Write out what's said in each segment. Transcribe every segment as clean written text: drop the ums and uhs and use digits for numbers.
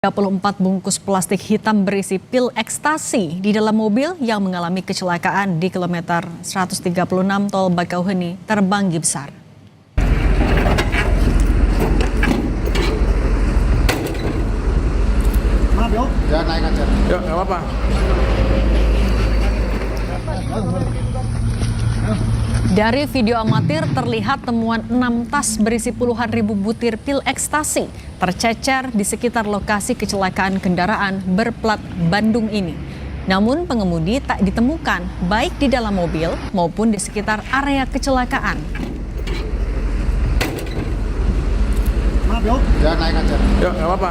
34 bungkus plastik hitam berisi pil ekstasi di dalam mobil yang mengalami kecelakaan di kilometer 136 Tol Bakauheni Terbanggi Besar. Maaf yuk. Ya naik aja. Yuk, nggak apa-apa. Dari video amatir terlihat temuan 6 tas berisi puluhan ribu butir pil ekstasi tercecer di sekitar lokasi kecelakaan kendaraan berplat Bandung ini. Namun pengemudi tak ditemukan baik di dalam mobil maupun di sekitar area kecelakaan. Maaf yuk. Ya naik aja. Yuk, nggak apa-apa.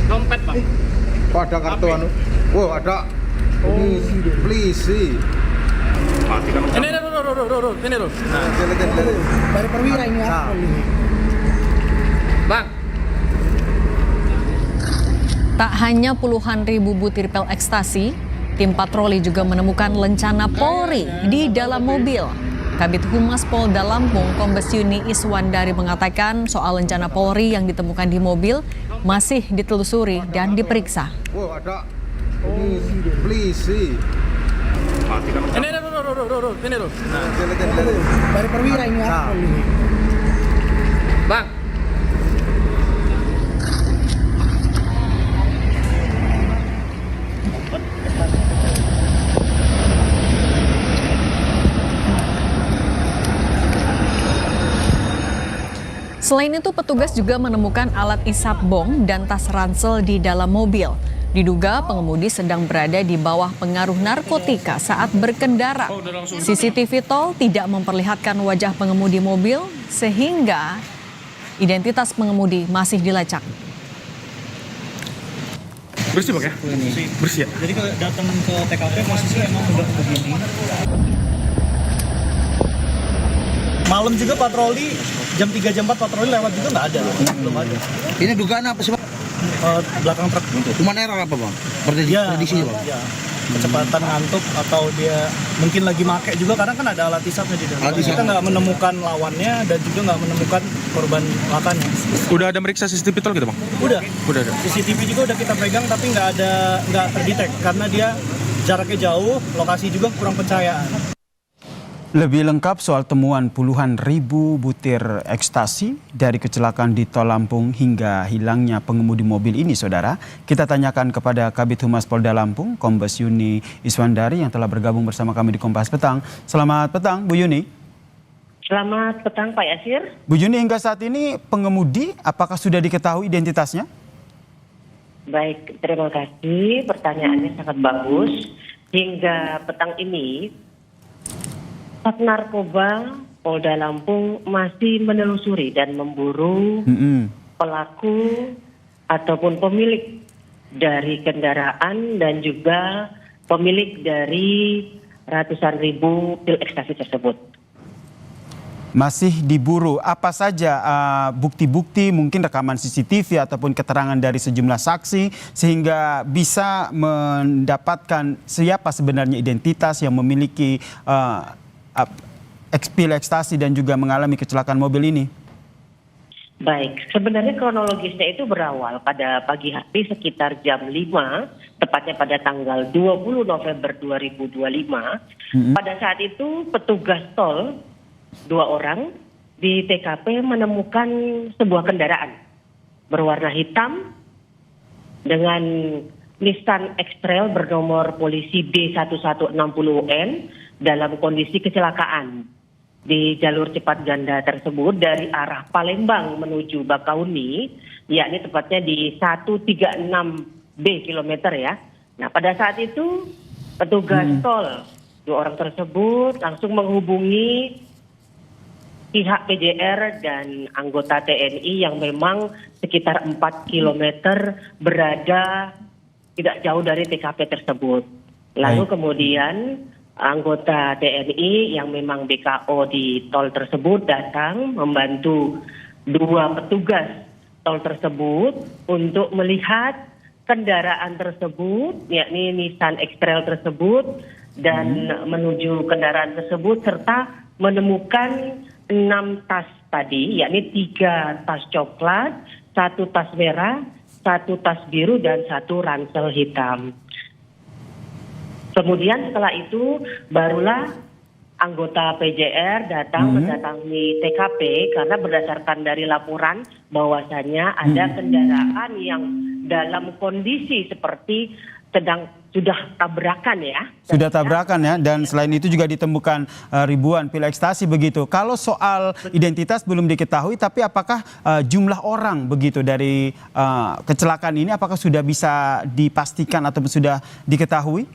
Dompet, Pak. Oh, ada kartu anu. Wow, ada. Ini please sih. Ini, ini, Rul. Dari perwira ini ya. Bang. Tak hanya puluhan ribu butir pil ekstasi, tim patroli juga menemukan lencana Polri di dalam mobil. Kabid Humas Polda Lampung Kombes Yuni Iswandari mengatakan soal lencana Polri yang ditemukan di mobil masih ditelusuri dan diperiksa. Wow, ada. Ini please sih. Ini, ini, Rul. Dari perwira ini ya. Bang. Selain itu, petugas juga menemukan alat isap bong dan tas ransel di dalam mobil. Diduga pengemudi sedang berada di bawah pengaruh narkotika saat berkendara. CCTV tol tidak memperlihatkan wajah pengemudi mobil sehingga identitas pengemudi masih dilacak. Bersih, Bang ya? Bersih ya? Jadi kalau datang ke TKP posisi emang udah begini. Malam juga patroli, jam 3 jam 4 patroli lewat juga nggak ada. Belum ada. Ini dugaan apa sih, Pak? Belakang truk. Cuma error apa, Bang? Prediksi, Bang. Ya. Kecepatan ngantuk atau dia mungkin lagi make juga karena kan ada alat isapnya di dalam. Kita nggak menemukan lawannya dan juga nggak menemukan korban lakannya. Udah ada meriksa CCTV tol gitu, Bang? Udah ada. CCTV juga udah kita pegang tapi nggak terdetek karena dia jaraknya jauh, lokasi juga kurang percayaan. Lebih lengkap soal temuan puluhan ribu butir ekstasi dari kecelakaan di Tol Lampung hingga hilangnya pengemudi mobil ini, saudara. Kita tanyakan kepada Kabid Humas Polda Lampung, Kombes Yuni Iswandari yang telah bergabung bersama kami di Kompas Petang. Selamat petang, Bu Yuni. Selamat petang, Pak Yasir. Bu Yuni, hingga saat ini pengemudi apakah sudah diketahui identitasnya? Baik, terima kasih. Pertanyaannya sangat bagus. Hingga petang ini, Sat Narkoba Polda Lampung masih menelusuri dan memburu pelaku ataupun pemilik dari kendaraan dan juga pemilik dari ratusan ribu pil ekstasi tersebut. Masih diburu. Apa saja bukti-bukti, mungkin rekaman CCTV ataupun keterangan dari sejumlah saksi sehingga bisa mendapatkan siapa sebenarnya identitas yang memiliki pil ekstasi dan juga mengalami kecelakaan mobil ini? Baik, sebenarnya kronologisnya itu berawal pada pagi hari sekitar jam 5, tepatnya pada tanggal 20 November 2025. Pada saat itu petugas tol, 2 orang di TKP menemukan sebuah kendaraan berwarna hitam dengan Nissan X-Trail bernomor polisi D1160N dalam kondisi kecelakaan di jalur cepat ganda tersebut dari arah Palembang menuju Bakauheni, yakni tepatnya di 136B kilometer ya. Nah, pada saat itu petugas tol, 2 orang tersebut langsung menghubungi pihak PJR dan anggota TNI yang memang sekitar 4 kilometer berada tidak jauh dari TKP tersebut. Lalu kemudian anggota TNI yang memang BKO di tol tersebut datang membantu 2 petugas tol tersebut untuk melihat kendaraan tersebut, yakni Nissan X-Trail tersebut dan menuju kendaraan tersebut serta menemukan 6 tas tadi, yakni 3 tas coklat, 1 tas merah, 1 tas biru, dan 1 ransel hitam. Kemudian setelah itu barulah anggota PJR datang mendatangi TKP karena berdasarkan dari laporan bahwasannya ada kendaraan yang dalam kondisi seperti sudah tabrakan ya. Sudah tabrakan ya, dan selain itu juga ditemukan ribuan pil ekstasi begitu. Kalau soal identitas belum diketahui, tapi apakah jumlah orang begitu dari kecelakaan ini apakah sudah bisa dipastikan atau sudah diketahui?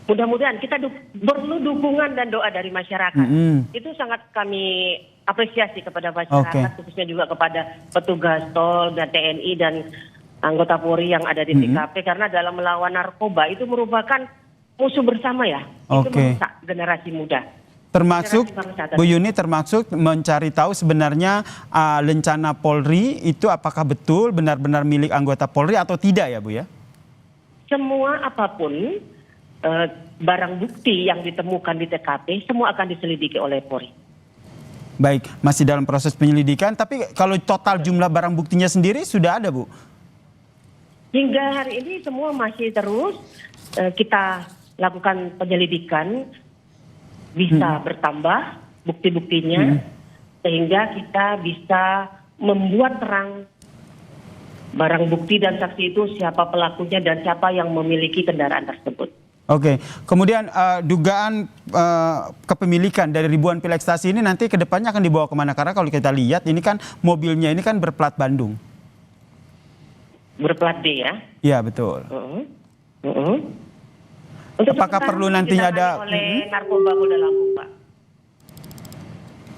Mudah-mudahan kita perlu dukungan dan doa dari masyarakat. Itu sangat kami apresiasi kepada masyarakat, khususnya juga kepada petugas tol dan TNI dan anggota Polri yang ada di TKP, karena dalam melawan narkoba itu merupakan musuh bersama ya. Itu merusak generasi muda. Termasuk Bu Yuni, termasuk mencari tahu sebenarnya lencana Polri itu apakah betul benar-benar milik anggota Polri atau tidak ya Bu ya? Semua apapun barang bukti yang ditemukan di TKP semua akan diselidiki oleh Polri. Baik, masih dalam proses penyelidikan, tapi kalau total jumlah barang buktinya sendiri sudah ada Bu? Hingga hari ini semua masih terus kita lakukan penyelidikan, bisa bertambah bukti-buktinya sehingga kita bisa membuat terang barang bukti dan saksi itu siapa pelakunya dan siapa yang memiliki kendaraan tersebut. Oke, kemudian dugaan kepemilikan dari ribuan pil ekstasi ini nanti ke depannya akan dibawa kemana? Karena kalau kita lihat ini kan mobilnya ini kan berplat Bandung. Berplat D ya? Iya betul. Untuk apakah perlu nantinya ada oleh narkoba Polda Lampung, Pak?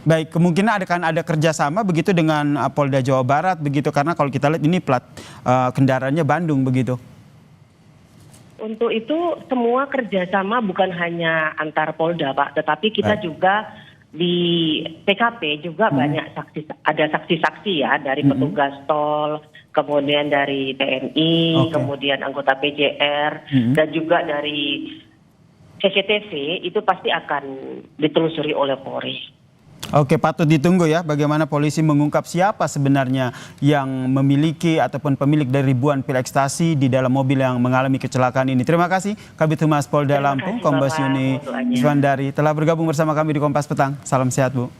Baik, kemungkinan akan ada kerjasama begitu dengan Polda Jawa Barat begitu, karena kalau kita lihat ini plat kendaraannya Bandung begitu. Untuk itu semua kerjasama bukan hanya antar Polda Pak, tetapi kita juga di TKP juga banyak ada saksi-saksi ya dari petugas tol, kemudian dari TNI, kemudian anggota PJR dan juga dari CCTV itu pasti akan ditelusuri oleh Polri. Oke, patut ditunggu ya bagaimana polisi mengungkap siapa sebenarnya yang memiliki ataupun pemilik dari ribuan pil ekstasi di dalam mobil yang mengalami kecelakaan ini. Terima kasih Kabid Humas Polda Lampung, Kombes Yuni Iswandari telah bergabung bersama kami di Kompas Petang. Salam sehat Bu.